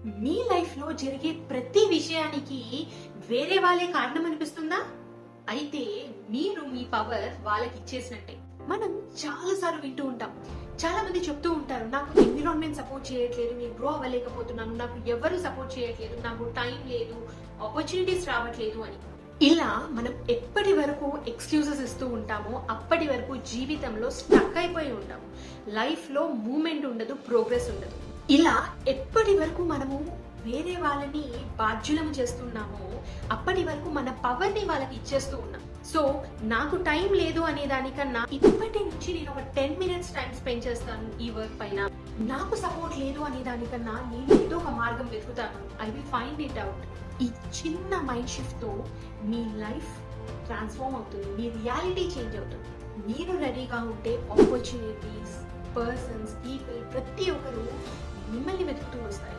మీ life లో జరిగే ప్రతి విషయానికి వేరే వాళ్ళే కారణం అనిపిస్తుందా? అయితే మీరు మీ పవర్ వాళ్ళకి ఇచ్చేసినట్టే. మనం చాలా సార్లు వింటూ ఉంటాం, చాలా మంది చెప్తూ ఉంటారు, నాకు ఎన్విరాన్మెంట్ సపోర్ట్ చేయట్లేదు, నేను గ్రో అవ్వలేకపోతున్నాను, నాకు ఎవరు సపోర్ట్ చేయట్లేదు, నాకు టైం లేదు, ఆపర్చునిటీస్ రావట్లేదు అని. ఇలా మనం ఎప్పటి వరకు ఎక్స్క్యూజెస్ ఇస్తూ ఉంటామో అప్పటి వరకు జీవితంలో స్టక్ అయిపోయి ఉంటాము. లైఫ్ లో మూమెంట్ ఉండదు, ప్రోగ్రెస్ ఉండదు. ఇలా ఎప్పటి వరకు మనము వేరే వాళ్ళని బాధ్యులము చేస్తున్నామో అప్పటి వరకు మన పవర్ ని వాళ్ళకి ఇచ్చేస్తూ ఉన్నాం. సో నాకు టైం లేదు అనే దానికన్నా ఇప్పటి నుంచి నేను ఒక 10 minutes టైం స్పెండ్ చేస్తాను ఈ వర్క్ పైన. నాకు సపోర్ట్ లేదు అనే దానికన్నా నేను ఏదో ఒక మార్గం వెతుకుతాను, I will find it out. ఈ చిన్న మైండ్ షిఫ్ట్ తో మీ లైఫ్ ట్రాన్స్ఫార్మ్ అవుతుంది, మీ రియాలిటీ చేంజ్ అవుతుంది. మీరు రెడీగా ఉంటే ఆపర్చునిటీస్, పర్సన్స్, పీపుల్ ప్రతి ఒక్కరు మిమ్మల్ని వెతుకుతూ వస్తాయి.